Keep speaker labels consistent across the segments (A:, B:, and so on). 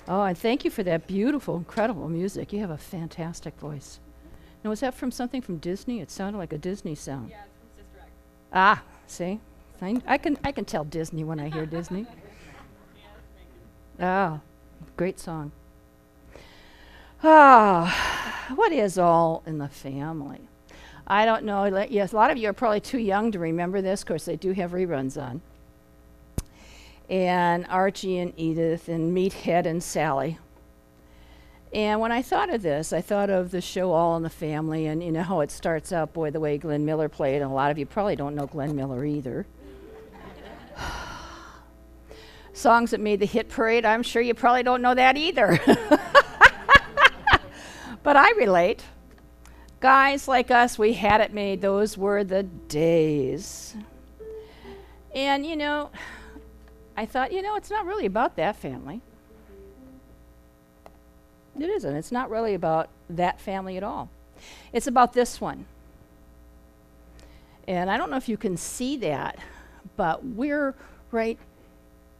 A: Oh, and thank you for that beautiful, incredible music. You have a fantastic voice. Now, was that from something from Disney? It sounded like a Disney sound.
B: Yeah, it's from Sister Act.
A: Ah, see? I can tell Disney when I hear Disney.
B: Yeah, thank you.
A: Ah, great song. Ah, what is All in the Family? I don't know. Yes, a lot of you are probably too young to remember this. Of course, they do have reruns on. And Archie and Edith and Meathead and Sally. And when I thought of this, I thought of the show All in the Family, and you know how it starts out, boy, the way Glenn Miller played, and a lot of you probably don't know Glenn Miller either. Songs that made the hit parade, I'm sure you probably don't know that either. But I relate. Guys like us, we had it made. Those were the days. And, you know, I thought, you know, it's not really about that family. It isn't. It's not really about that family at all. It's about this one. And I don't know if you can see that, but we're right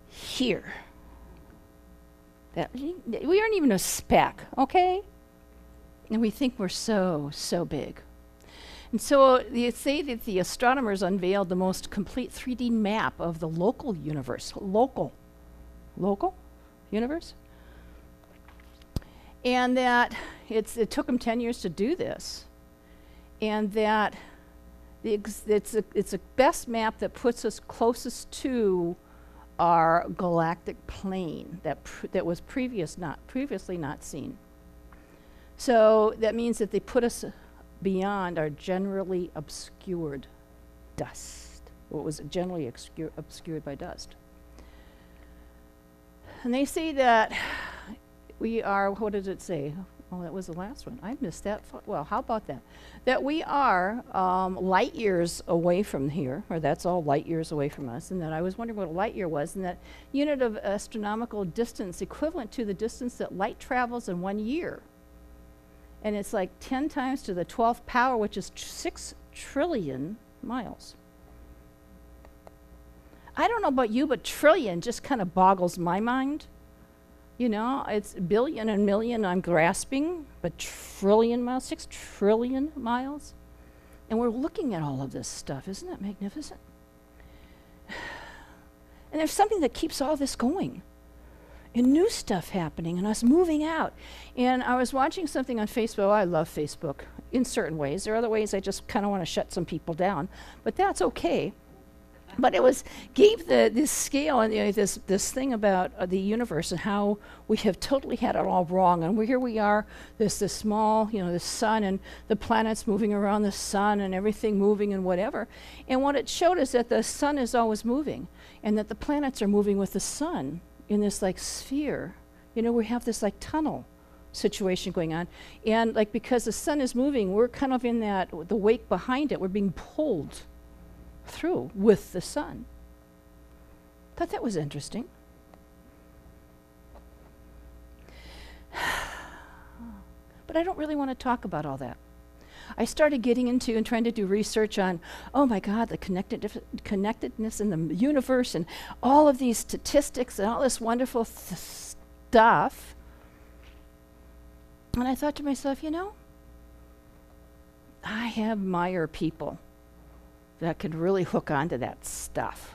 A: here. We aren't even a speck, okay? And we think we're so, so big. And so they say that the astronomers unveiled the most complete 3D map of the local universe. Local universe? And that it took them 10 years to do this. And that it's a best map that puts us closest to our galactic plane that was previously not seen. So that means that they put us beyond our generally obscured dust, what was generally obscured by dust. And they say that we are, what did it say? Oh, that was the last one. I missed that. Well, how about that? That we are light years away from here, or that's all light years away from us, and that I was wondering what a light year was, and that unit of astronomical distance equivalent to the distance that light travels in 1 year. And it's like 10 times to the 12th power, which is 6 trillion miles. I don't know about you, but trillion just kind of boggles my mind. You know, it's billion and million I'm grasping, but trillion miles, 6 trillion miles. And we're looking at all of this stuff. Isn't that magnificent? And there's something that keeps all this going. And new stuff happening and us moving out. And I was watching something on Facebook. Oh, I love Facebook in certain ways. There are other ways I just kind of want to shut some people down, but that's okay. But it gave this scale and this thing about the universe and how we have totally had it all wrong. And here we are, this small, the sun and the planets moving around the sun and everything moving and whatever. And what it showed is that the sun is always moving and that the planets are moving with the sun in this like sphere. We have this like tunnel situation going on. And like because the sun is moving, we're kind of in the wake behind it. We're being pulled through with the sun. Thought that was interesting. But I don't really want to talk about all that. I started getting into and trying to do research on, oh my God, the connectedness in the universe and all of these statistics and all this wonderful stuff. And I thought to myself, I admire people that could really hook onto that stuff,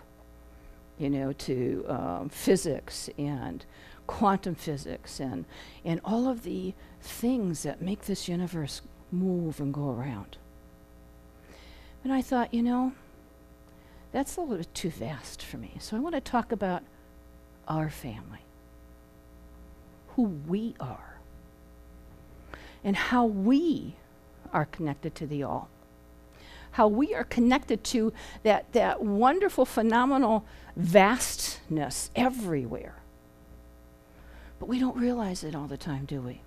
A: to physics and quantum physics and all of the things that make this universe move and go around. And I thought, that's a little bit too vast for me. So I want to talk about our family, who we are, and how we are connected to the all. How we are connected to that wonderful, phenomenal vastness everywhere. But we don't realize it all the time, do we?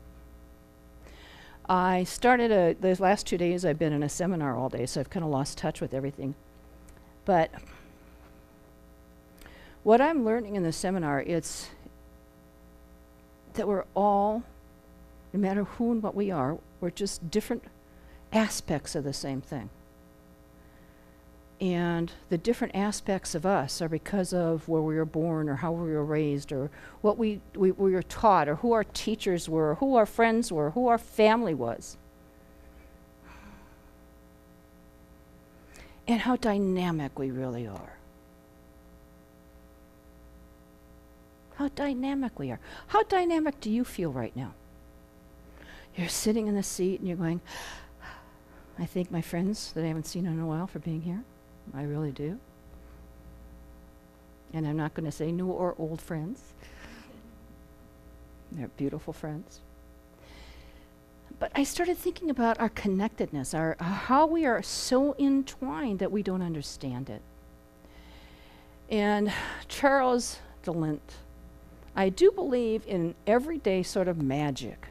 A: I started those last 2 days I've been in a seminar all day, so I've kind of lost touch with everything. But what I'm learning in the seminar, it's that we're all, no matter who and what we are, we're just different aspects of the same thing. And the different aspects of us are because of where we were born or how we were raised or what we were taught or who our teachers were, or who our friends were, who our family was. And how dynamic we really are. How dynamic we are. How dynamic do you feel right now? You're sitting in the seat and you're going, I thank my friends that I haven't seen in a while for being here. I really do. And I'm not going to say new or old friends. They're beautiful friends. But I started thinking about our connectedness, our how we are so entwined that we don't understand it. And Charles DeLint, I do believe in everyday sort of magic,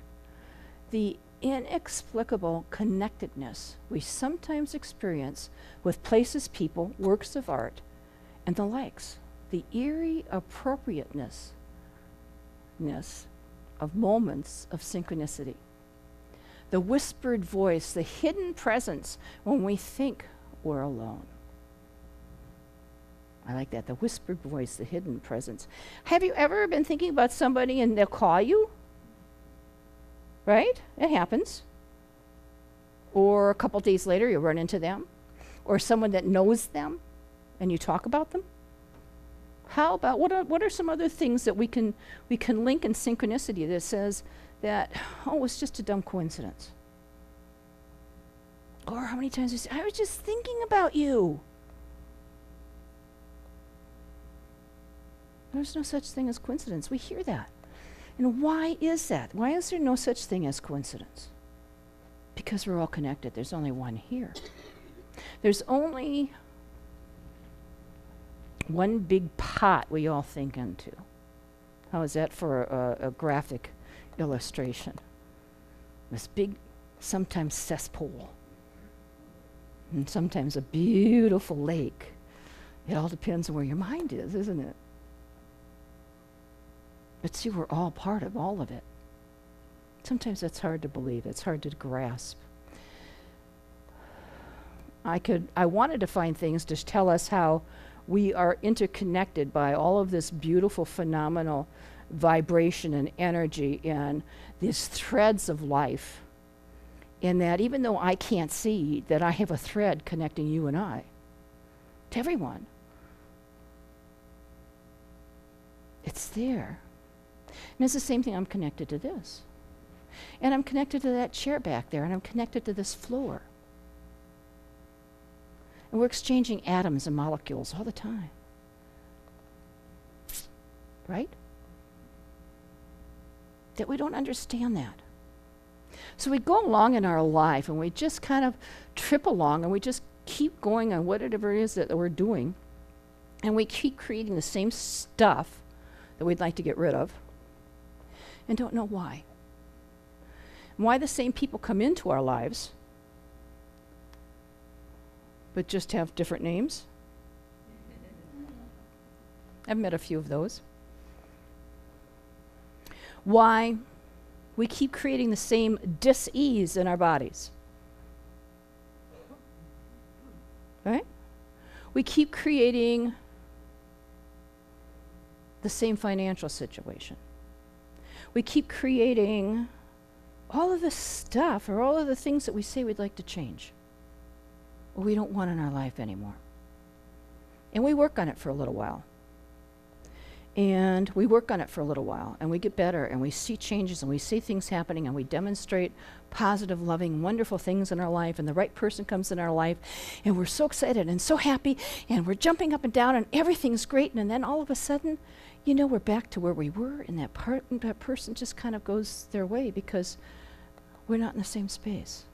A: the inexplicable connectedness we sometimes experience with places, people, works of art, and the likes. The eerie appropriateness of moments of synchronicity. The whispered voice, the hidden presence when we think we're alone. I like that, the whispered voice, the hidden presence. Have you ever been thinking about somebody and they'll call you? Right? It happens. Or a couple days later you run into them. Or someone that knows them and you talk about them. How about, what are some other things that we can link in synchronicity that says that, oh, it's just a dumb coincidence? Or how many times we say, I was just thinking about you. There's no such thing as coincidence. We hear that. And why is that? Why is there no such thing as coincidence? Because we're all connected. There's only one here. There's only one big pot we all think into. How is that for a graphic illustration? This big, sometimes cesspool, and sometimes a beautiful lake. It all depends on where your mind is, isn't it? But see, we're all part of all of it. Sometimes that's hard to believe. It's hard to grasp. I wanted to find things to tell us how we are interconnected by all of this beautiful, phenomenal vibration and energy and these threads of life. And that even though I can't see, that I have a thread connecting you and I to everyone. It's there. And it's the same thing, I'm connected to this. And I'm connected to that chair back there, and I'm connected to this floor. And we're exchanging atoms and molecules all the time. Right? That we don't understand that. So we go along in our life, and we just kind of trip along, and we just keep going on whatever it is that we're doing. And we keep creating the same stuff that we'd like to get rid of, and don't know why. And why the same people come into our lives, but just have different names. I've met a few of those. Why we keep creating the same dis-ease in our bodies. Right? We keep creating the same financial situation. We keep creating all of this stuff or all of the things that we say we'd like to change or we don't want in our life anymore. And we work on it for a little while. And we work on it for a little while, and we get better, and we see changes, and we see things happening, and we demonstrate positive, loving, wonderful things in our life, and the right person comes in our life, and we're so excited and so happy, and we're jumping up and down, and everything's great, and then all of a sudden, you know, we're back to where we were, and that person just kind of goes their way because we're not in the same space.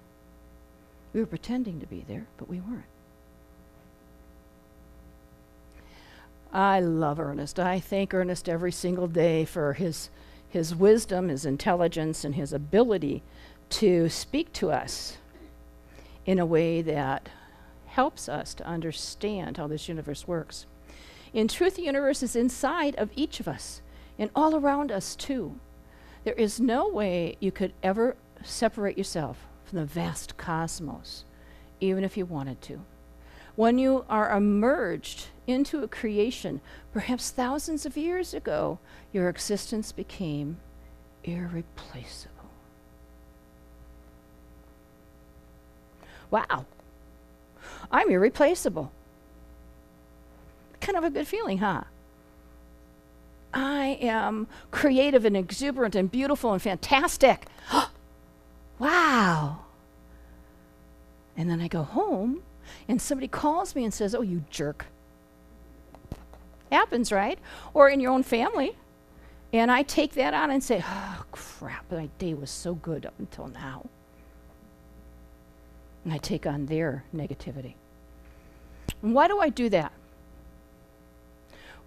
A: We were pretending to be there, but we weren't. I love Ernest. I thank Ernest every single day for his wisdom, his intelligence, and his ability to speak to us in a way that helps us to understand how this universe works. In truth, the universe is inside of each of us and all around us too. There is no way you could ever separate yourself from the vast cosmos, even if you wanted to. When you are emerged into a creation, perhaps thousands of years ago, your existence became irreplaceable. Wow, I'm irreplaceable. Kind of a good feeling, huh? I am creative and exuberant and beautiful and fantastic. Wow. And then I go home and somebody calls me and says, "Oh, you jerk." Happens, right? Or in your own family. And I take that on and say, "Oh, crap, my day was so good up until now." And I take on their negativity. And why do I do that?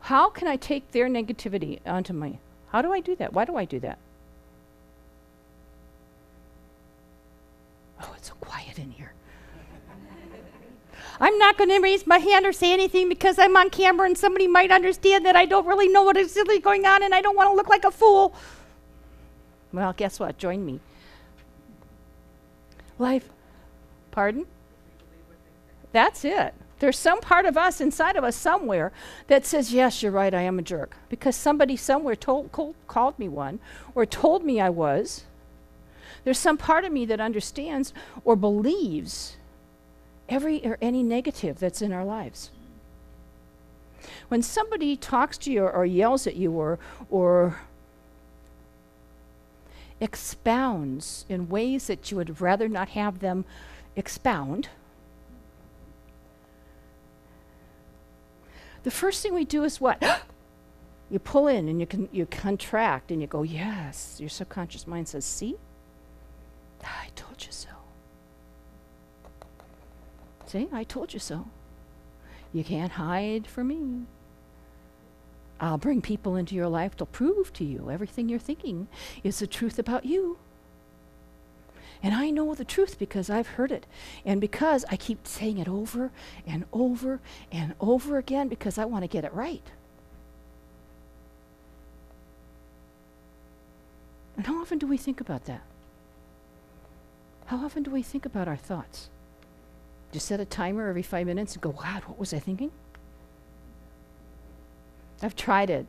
A: How can I take their negativity onto me? How do I do that? Why do I do that? Oh, it's so quiet in here. I'm not going to raise my hand or say anything because I'm on camera and somebody might understand that I don't really know what is really going on and I don't want to look like a fool. Well, guess what? Join me. Life. Pardon? That's it. There's some part of us, inside of us somewhere, that says, yes, you're right, I am a jerk. Because somebody somewhere called me one, or told me I was. There's some part of me that understands or believes every or any negative that's in our lives. When somebody talks to you or yells at you or expounds in ways that you would rather not have them expound, the first thing we do is what? You pull in and you contract and you go, yes. Your subconscious mind says, see? I told you so. See, I told you so. You can't hide from me. I'll bring people into your life to prove to you everything you're thinking is the truth about you. And I know the truth because I've heard it. And because I keep saying it over and over and over again because I want to get it right. And how often do we think about that? How often do we think about our thoughts? Just set a timer every 5 minutes and go, God, what was I thinking? I've tried it.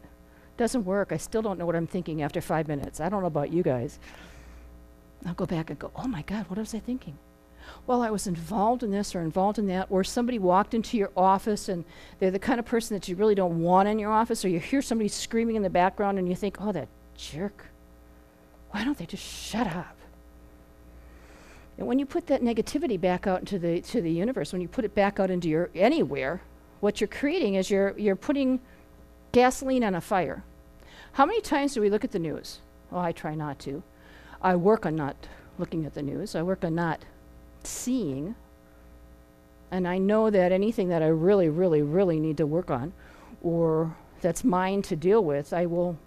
A: Doesn't work. I still don't know what I'm thinking after 5 minutes. I don't know about you guys. I'll go back and go, oh my God, what was I thinking? Well, I was involved in this or involved in that, or somebody walked into your office and they're the kind of person that you really don't want in your office, or you hear somebody screaming in the background and you think, oh, that jerk. Why don't they just shut up? And when you put that negativity back out into the universe, when you put it back out into your anywhere, what you're creating is you're putting gasoline on a fire. How many times do we look at the news? Oh, I try not to. I work on not looking at the news. I work on not seeing. And I know that anything that I really, really, really need to work on or that's mine to deal with, it'll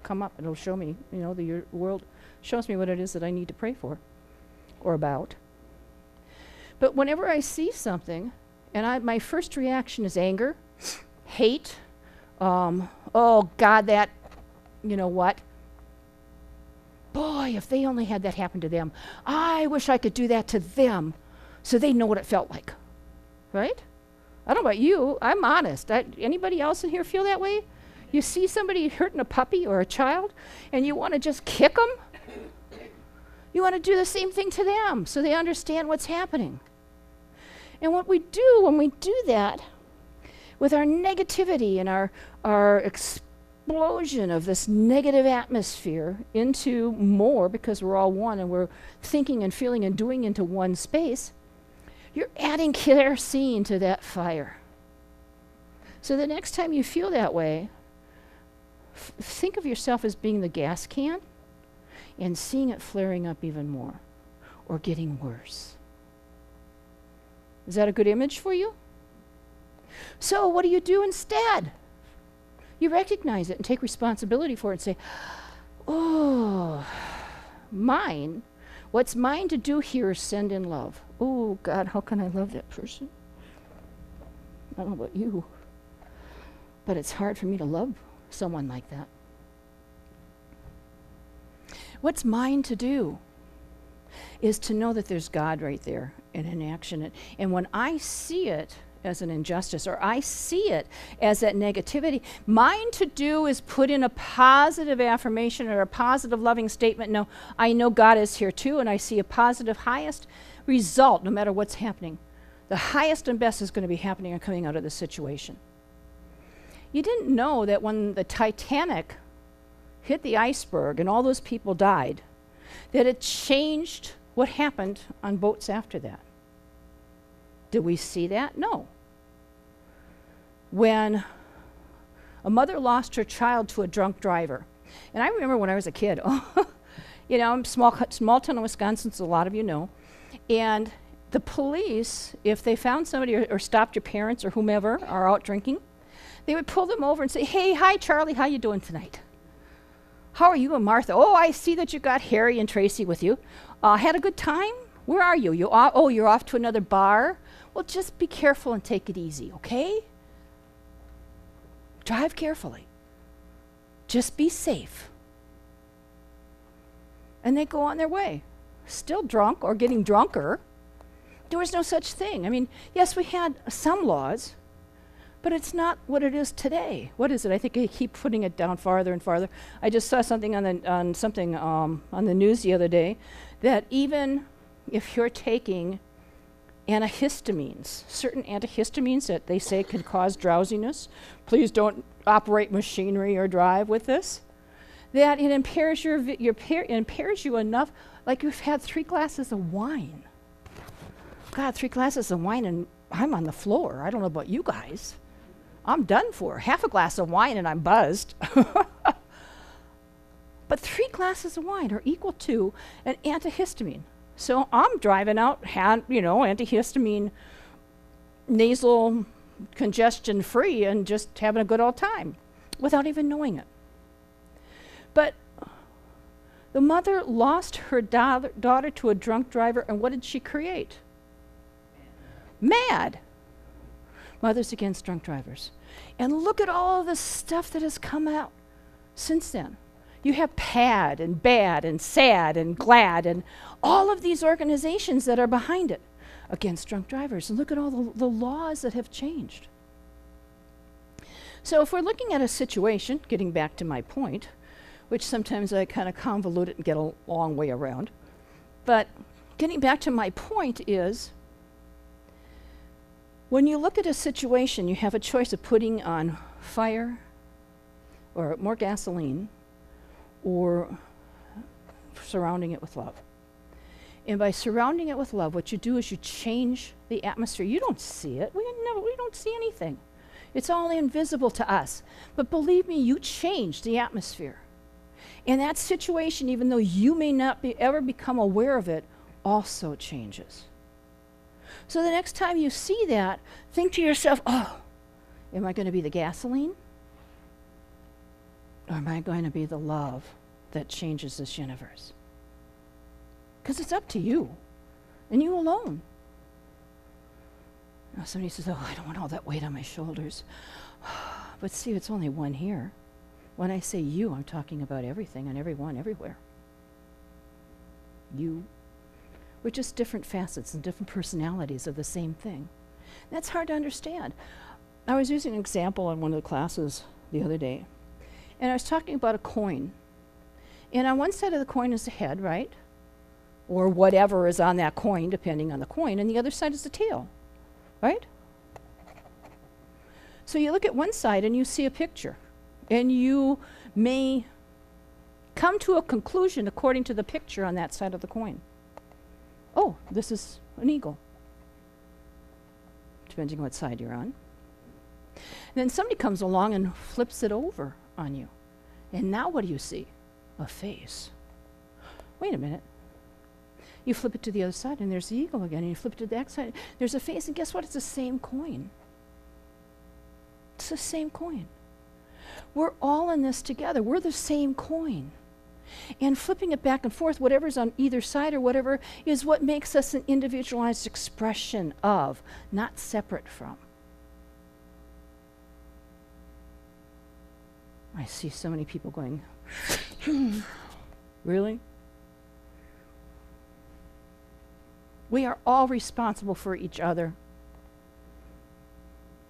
A: come up. It'll show me, the world shows me what it is that I need to pray for or about. But whenever I see something, and my first reaction is anger, hate, oh God, that, you know what? Boy, if they only had that happen to them. I wish I could do that to them so they know what it felt like. Right? I don't know about you. I'm honest. Anybody else in here feel that way? You see somebody hurting a puppy or a child and you want to just kick them? You want to do the same thing to them so they understand what's happening. And what we do when we do that with our negativity and our explosion of this negative atmosphere into more, because we're all one and we're thinking and feeling and doing into one space, you're adding kerosene to that fire. So the next time you feel that way, think of yourself as being the gas can and seeing it flaring up even more or getting worse. Is that a good image for you? So what do you do instead? You recognize it and take responsibility for it and say, oh, mine. What's mine to do here is send in love. Oh, God, how can I love that person? I don't know about you, but it's hard for me to love someone like that. What's mine to do? is to know that there's God right there and in action. And when I see it as an injustice, or I see it as that negativity, mine to do is put in a positive affirmation or a positive loving statement. No, I know God is here too, and I see a positive highest result no matter what's happening. The highest and best is going to be happening and coming out of this situation. You didn't know that when the Titanic hit the iceberg and all those people died, that it changed what happened on boats after that. Did we see that? No. When a mother lost her child to a drunk driver, and I remember when I was a kid, you know, I'm small town in Wisconsin, so a lot of you know, and the police, if they found somebody or stopped your parents or whomever are out drinking, they would pull them over and say, "Hey, hi, Charlie, how you doing tonight? How are you and Martha? Oh, I see that you got Harry and Tracy with you. Had a good time? Where are you? You're off to another bar? Well, just be careful and take it easy, okay? Drive carefully. Just be safe." And they go on their way, still drunk or getting drunker. There was no such thing. I mean, yes, we had some laws, but it's not what it is today. What is it? I think they keep putting it down farther and farther. I just saw something on the news the other day that even if you're taking antihistamines, certain antihistamines that they say can cause drowsiness, please don't operate machinery or drive with this, that it impairs impairs you enough, like you've had 3 glasses of wine. God, 3 glasses of wine and I'm on the floor. I don't know about you guys. I'm done for. Half a glass of wine and I'm buzzed. But 3 glasses of wine are equal to an antihistamine. So I'm driving out, antihistamine, nasal congestion free, and just having a good old time without even knowing it. But the mother lost her daughter to a drunk driver, and what did she create? Mad. Mothers Against Drunk Drivers. And look at all of the stuff that has come out since then. You have PAD and BAD and SAD and GLAD and all of these organizations that are behind it against drunk drivers. And look at all the laws that have changed. So if we're looking at a situation, getting back to my point, which sometimes I kind of convolute it and get a long way around, but getting back to my point is, when you look at a situation, you have a choice of putting on fire or more gasoline or surrounding it with love. And by surrounding it with love, what you do is you change the atmosphere. You don't see it. We don't see anything. It's all invisible to us. But believe me, you change the atmosphere. And that situation, even though you may not ever become aware of it, also changes. So the next time you see that, think to yourself, oh, am I going to be the gasoline? Or am I going to be the love that changes this universe? Because it's up to you, and you alone. Now somebody says, oh, I don't want all that weight on my shoulders. But see, it's only one here. When I say you, I'm talking about everything and everyone everywhere. You. We're just different facets and different personalities of the same thing. That's hard to understand. I was using an example in one of the classes the other day, and I was talking about a coin. And on one side of the coin is the head, right? Or whatever is on that coin, depending on the coin, and the other side is the tail, right? So you look at one side and you see a picture, and you may come to a conclusion according to the picture on that side of the coin. Oh, this is an eagle, depending on what side you're on. And then somebody comes along and flips it over on you. And now what do you see? A face. Wait a minute. You flip it to the other side, and there's the eagle again. And you flip it to the next side, there's a face. And guess what? It's the same coin. It's the same coin. We're all in this together. We're the same coin. And flipping it back and forth, whatever's on either side or whatever, is what makes us an individualized expression of, not separate from. I see so many people going, really? We are all responsible for each other,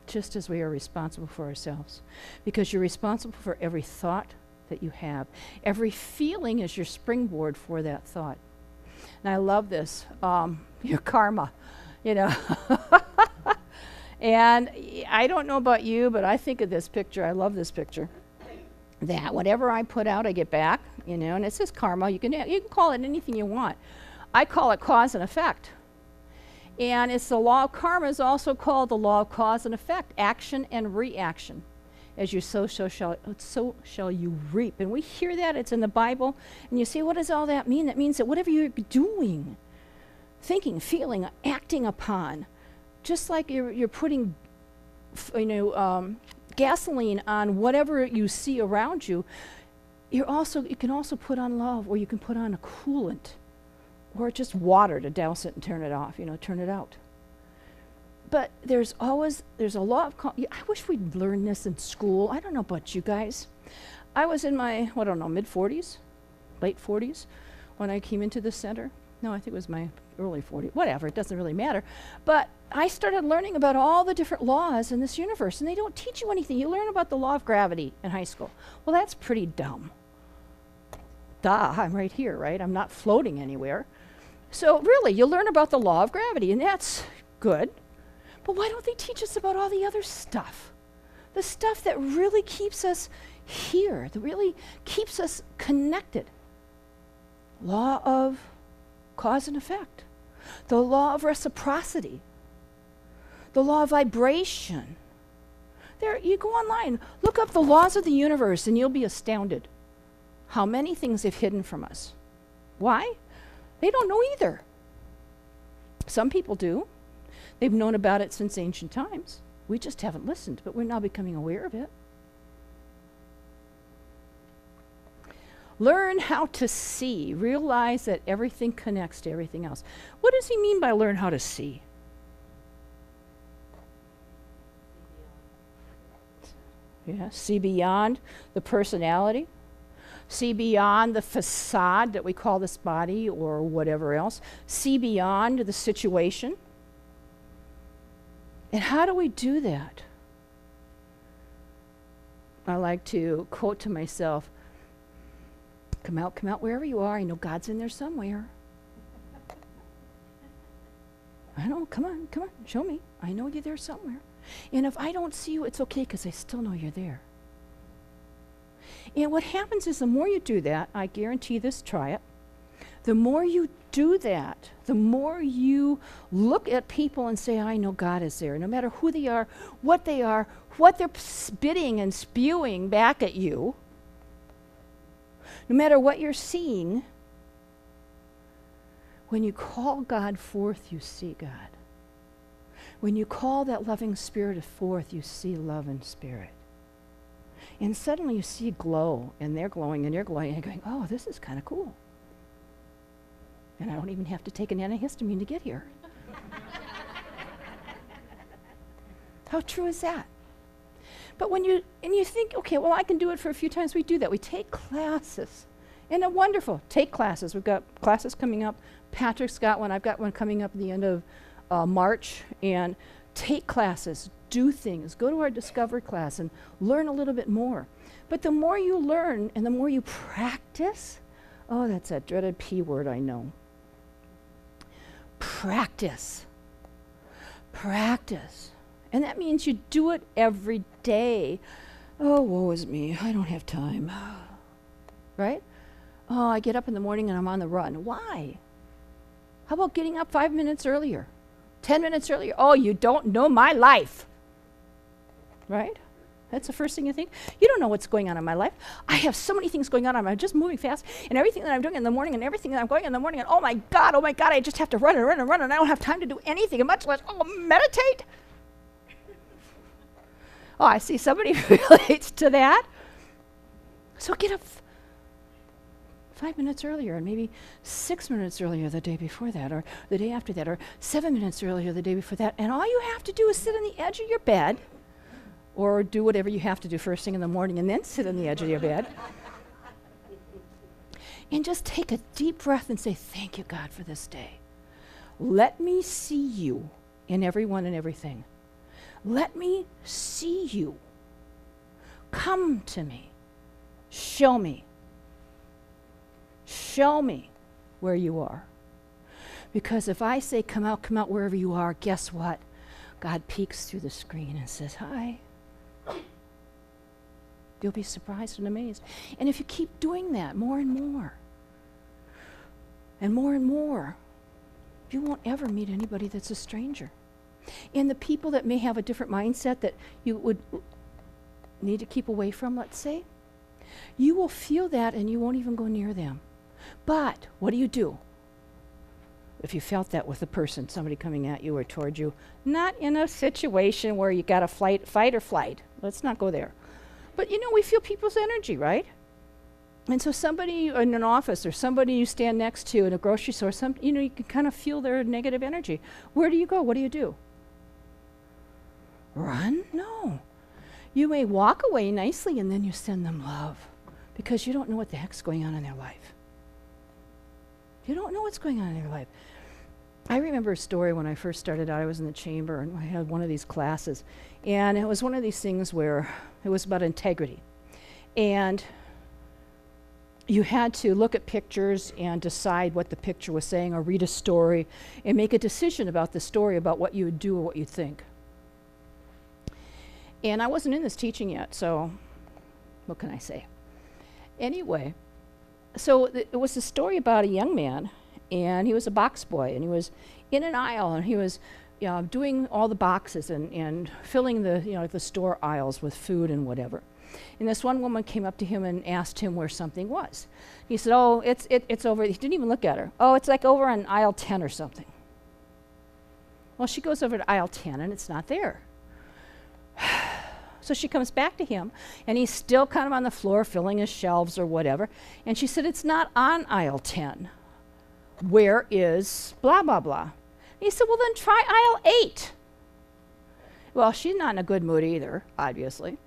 A: just as we are responsible for ourselves. Because you're responsible for every thought that you have. Every feeling is your springboard for that thought. And I love this, your karma, you know. And I don't know about you, but I think of this picture, I love this picture, that whatever I put out, I get back, you know, and it says karma. You can call it anything you want. I call it cause and effect. And it's the law of karma is also called the law of cause and effect, action and reaction. As you sow, so shall you reap. And we hear that, it's in the Bible. And you say, what does all that mean? That means that whatever you're doing, thinking, feeling, acting upon, just like you're putting, gasoline on whatever you see around you, you can also put on love, or you can put on a coolant, or just water to douse it and turn it off, turn it out. But there's a law of, I wish we'd learned this in school. I don't know about you guys. I was in my, mid-40s, late 40s, when I came into the center. No, I think it was my early 40s, whatever, it doesn't really matter. But I started learning about all the different laws in this universe, and they don't teach you anything. You learn about the law of gravity in high school. Well, that's pretty dumb. Duh, I'm right here, right? I'm not floating anywhere. So really, you learn about the law of gravity, and that's good. But why don't they teach us about all the other stuff? The stuff that really keeps us here, that really keeps us connected. Law of cause and effect. The law of reciprocity. The law of vibration. There, you go online, look up the laws of the universe, and you'll be astounded how many things they've hidden from us. Why? They don't know either. Some people do. They've known about it since ancient times. We just haven't listened, but we're now becoming aware of it. Learn how to see. Realize that everything connects to everything else. What does he mean by learn how to see? Yeah, see beyond the personality. See beyond the facade that we call this body or whatever else. See beyond the situation. And how do we do that? I like to quote to myself, come out wherever you are. I know God's in there somewhere. I know, come on, show me. I know you're there somewhere. And if I don't see you, it's okay, because I still know you're there. And what happens is the more you do that, I guarantee this, try it, the more you do that, the more you look at people and say, I know God is there. No matter who they are, what they're spitting and spewing back at you, no matter what you're seeing, when you call God forth, you see God. When you call that loving spirit forth, you see love and spirit. And suddenly you see glow, and they're glowing, and you're glowing, and you're going, oh, this is kind of cool. And I don't even have to take an antihistamine to get here. How true is that? But when you think, okay, well, I can do it for a few times, we do that. We take classes. And they're wonderful. Take classes. We've got classes coming up. Patrick's got one. I've got one coming up at the end of March. And take classes. Do things. Go to our Discover class and learn a little bit more. But the more you learn and the more you practice, oh, that's that dreaded P word, I know. Practice. Practice. And that means you do it every day. Oh, woe is me. I don't have time. Right? Oh, I get up in the morning and I'm on the run. Why? How about getting up 5 minutes earlier? 10 minutes earlier? Oh, you don't know my life. Right? That's the first thing you think. You don't know what's going on in my life. I have so many things going on. I'm just moving fast. And everything that I'm doing in the morning and everything that I'm going in the morning. And oh my God, I just have to run and run and run. And I don't have time to do anything, and much less, meditate. Oh, I see somebody relates to that. So get up 5 minutes earlier, and maybe 6 minutes earlier the day before that, or the day after that, or 7 minutes earlier the day before that. And all you have to do is sit on the edge of your bed, or do whatever you have to do first thing in the morning, and then sit on the edge of your bed. And just take a deep breath and say, thank you, God, for this day. Let me see you in everyone and everything. Let me see you. Come to me. Show me. Show me where you are. Because if I say, come out wherever you are, guess what? God peeks through the screen and says, hi. You'll be surprised and amazed. And if you keep doing that more and more, and more, you won't ever meet anybody that's a stranger. And the people that may have a different mindset that you would need to keep away from, let's say, you will feel that and you won't even go near them. But what do? If you felt that with a person, somebody coming at you or toward you, not in a situation where you got to fight or flight. Let's not go there. But we feel people's energy, right? And so somebody in an office or somebody you stand next to in a grocery store, you can kind of feel their negative energy. Where do you go? What do you do? Run? No. You may walk away nicely and then you send them love because you don't know what the heck's going on in their life. You don't know what's going on in their life. I remember a story when I first started out. I was in the chamber and I had one of these classes. And it was one of these things where it was about integrity. And you had to look at pictures and decide what the picture was saying or read a story and make a decision about the story, about what you would do or what you'd think. And I wasn't in this teaching yet, so what can I say? Anyway, so it was a story about a young man, and he was a box boy, and he was in an aisle, and he was doing all the boxes and filling the store aisles with food and whatever. And this one woman came up to him and asked him where something was. He said, oh, it's over. He didn't even look at her. Oh, it's like over on aisle 10 or something. Well, she goes over to aisle 10, and it's not there. So she comes back to him, and he's still kind of on the floor filling his shelves or whatever. And she said, it's not on aisle 10. Where is blah, blah, blah? And he said, well, then try aisle 8. Well, she's not in a good mood either, obviously.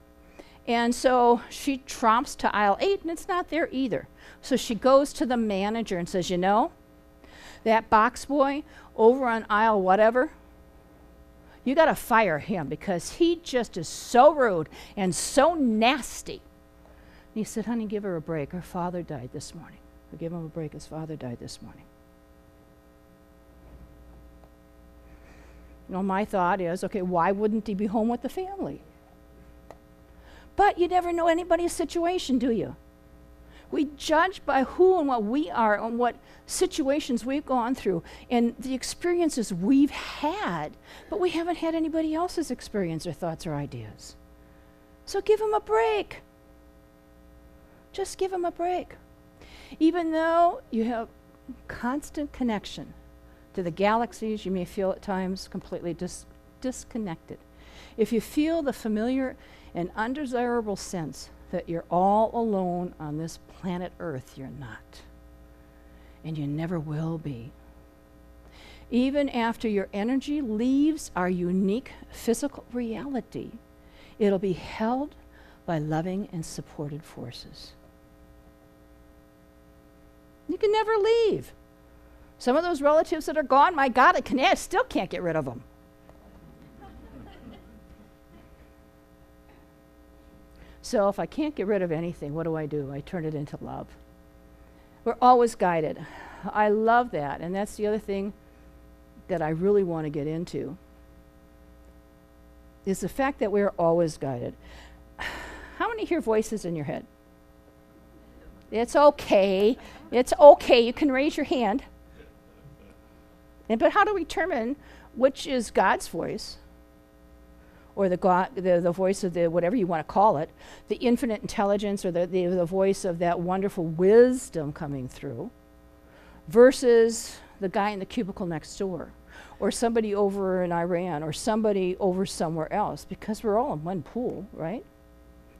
A: And so she tromps to aisle 8, and it's not there either. So she goes to the manager and says, that box boy over on aisle whatever, you got to fire him because he just is so rude and so nasty. And he said, honey, give her a break. Her father died this morning. Give him a break. His father died this morning. My thought is, okay, why wouldn't he be home with the family? But you never know anybody's situation, do you? We judge by who and what we are and what situations we've gone through and the experiences we've had, but we haven't had anybody else's experience or thoughts or ideas. So give them a break. Just give them a break. Even though you have constant connection to the galaxies, you may feel at times completely disconnected. If you feel the familiar and undesirable sense that you're all alone on this planet Earth, you're not. And you never will be. Even after your energy leaves our unique physical reality, it'll be held by loving and supported forces. You can never leave. Some of those relatives that are gone, my God, I still can't get rid of them. So if I can't get rid of anything, what do? I turn it into love. We're always guided. I love that. And that's the other thing that I really want to get into is the fact that we're always guided. How many hear voices in your head? It's okay. It's okay. You can raise your hand. But how do we determine which is God's voice? Or the voice of the whatever you want to call it, the infinite intelligence or the voice of that wonderful wisdom coming through, versus the guy in the cubicle next door, or somebody over in Iran, or somebody over somewhere else, because we're all in one pool, right?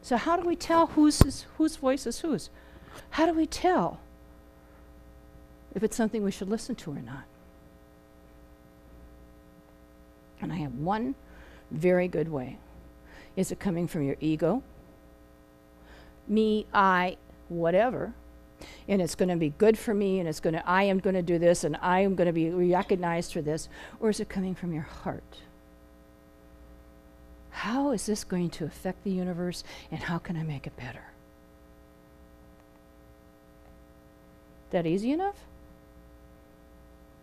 A: So how do we tell whose voice is whose? How do we tell if it's something we should listen to or not? And I have one very good way. Is it coming from your ego? Me, I, whatever. and it's going to be good for me, and I am going to do this, and I am going to be recognized for this? Or is it coming from your heart? How is this going to affect the universe, and how can I make it better? That easy enough?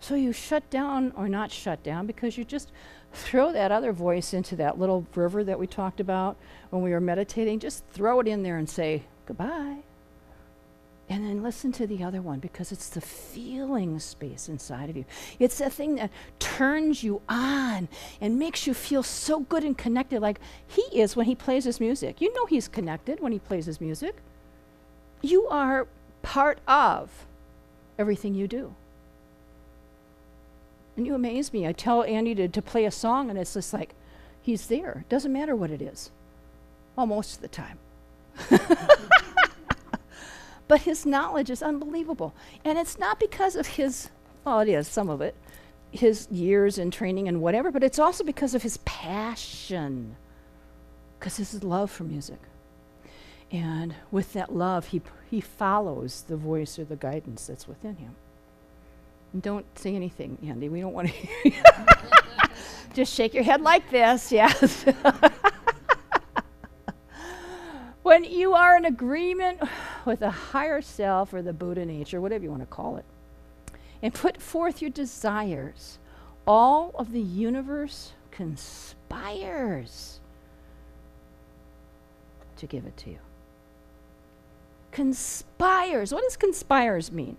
A: So you shut down, or not shut down, because you just throw that other voice into that little river that we talked about when we were meditating. Just throw it in there and say goodbye. And then listen to the other one, because it's the feeling space inside of you. It's the thing that turns you on and makes you feel so good and connected, like he is when he plays his music. You know he's connected when he plays his music. You are part of everything you do. And you amaze me. I tell Andy to play a song, and it's just like he's there. Doesn't matter what it is. Well, most of the time. But his knowledge is unbelievable. And it's not because of his, well, it is, some of it, his years and training and whatever, but it's also because of his passion, because his love for music. And with that love, he follows the voice or the guidance that's within him. And don't say anything, Andy. We don't want to hear you. Just shake your head like this, yes. When you are in agreement with a higher self or the Buddha nature, whatever you want to call it, and put forth your desires, all of the universe conspires to give it to you. Conspires. What does conspires mean?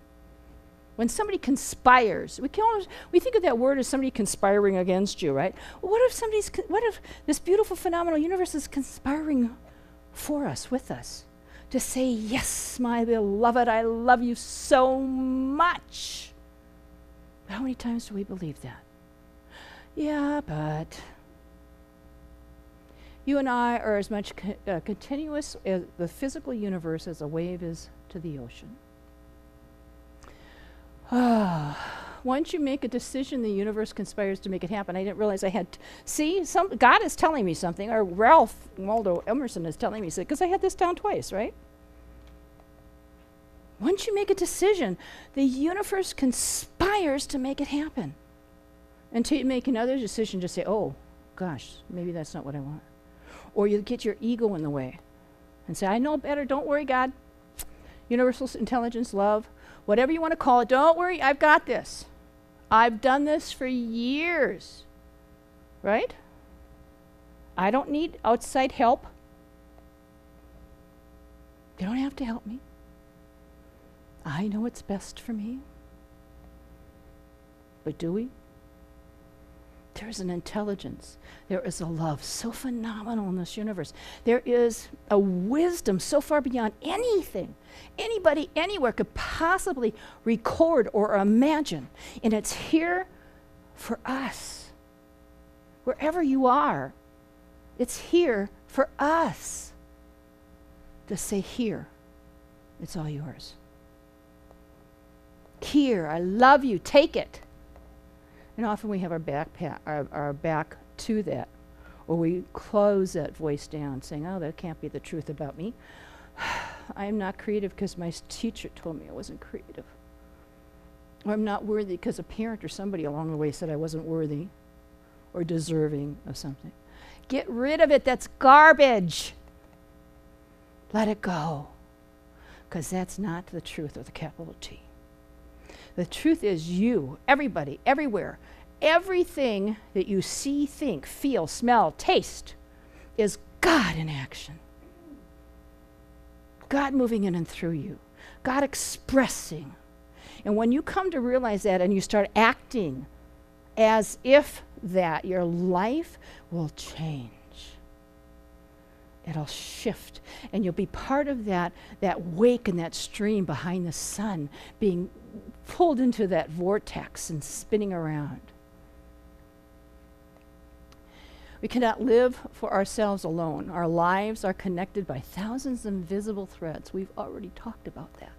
A: When somebody conspires, we think of that word as somebody conspiring against you, right? What if this beautiful phenomenal universe is conspiring for us, with us, to say, yes, my beloved, I love you so much. How many times do we believe that? Yeah, but you and I are as much continuous as the physical universe as a wave is to the ocean. Once you make a decision, the universe conspires to make it happen. I didn't realize I had God is telling me something, or Ralph Waldo Emerson is telling me something, because I had this down twice, right? Once you make a decision, the universe conspires to make it happen. Until you make another decision, just say, oh, gosh, maybe that's not what I want. Or you get your ego in the way and say, I know better, don't worry, God. Universal intelligence, love, whatever you want to call it, don't worry, I've got this. I've done this for years, right? I don't need outside help. You don't have to help me. I know what's best for me. But do we? There's an intelligence. There is a love so phenomenal in this universe. There is a wisdom so far beyond anything anybody anywhere could possibly record or imagine. And it's here for us. Wherever you are, it's here for us to say, here, it's all yours. Here, I love you, take it. And often we have our back to that, or we close that voice down, saying, oh, that can't be the truth about me. I am not creative because my teacher told me I wasn't creative. Or I'm not worthy because a parent or somebody along the way said I wasn't worthy or deserving of something. Get rid of it. That's garbage. Let it go, because that's not the truth with a capital T. The truth is you, everybody, everywhere, everything that you see, think, feel, smell, taste is God in action. God moving in and through you. God expressing. And when you come to realize that and you start acting as if that, your life will change. It'll shift, and you'll be part of that wake and that stream behind the sun, being pulled into that vortex and spinning around. We cannot live for ourselves alone. Our lives are connected by thousands of invisible threads. We've already talked about that.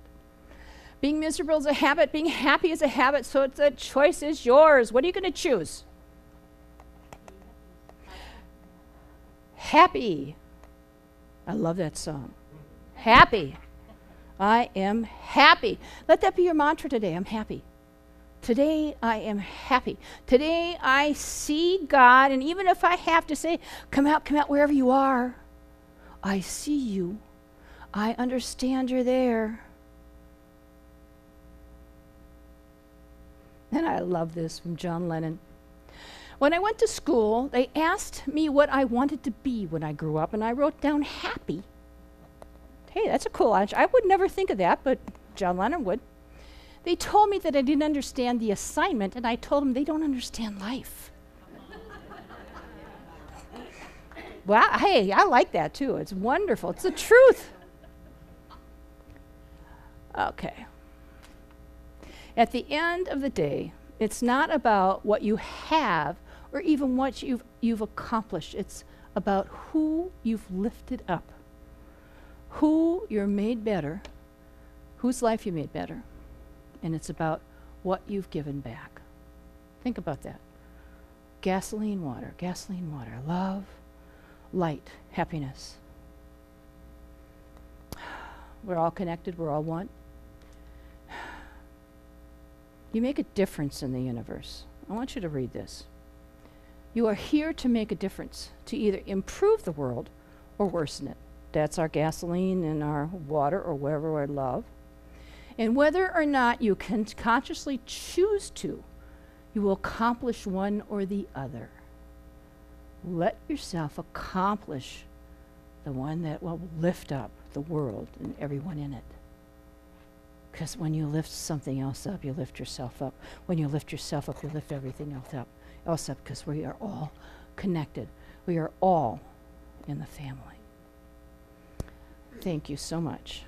A: Being miserable is a habit. Being happy is a habit, so the choice is yours. What are you going to choose? Happy. I love that song. Happy. I am happy. Let that be your mantra today. I'm happy. Today I am happy. Today I see God, and even if I have to say, come out wherever you are. I see you. I understand you're there. And I love this from John Lennon. When I went to school, they asked me what I wanted to be when I grew up, and I wrote down happy. Hey, that's a cool answer. I would never think of that, but John Lennon would. They told me that I didn't understand the assignment, and I told them they don't understand life. Well, hey, I like that too. It's wonderful. It's the truth. Okay. At the end of the day, it's not about what you have or even what you've accomplished. It's about who you've lifted up, who you're made better, whose life you made better. And it's about what you've given back. Think about that. Gasoline, water, love, light, happiness. We're all connected, we're all one. You make a difference in the universe. I want you to read this. You are here to make a difference, to either improve the world or worsen it. That's our gasoline and our water or whatever our love. And whether or not you can consciously choose to, you will accomplish one or the other. Let yourself accomplish the one that will lift up the world and everyone in it. Because when you lift something else up, you lift yourself up. When you lift yourself up, you lift everything else up. Because we are all connected. We are all in the family. Thank you so much.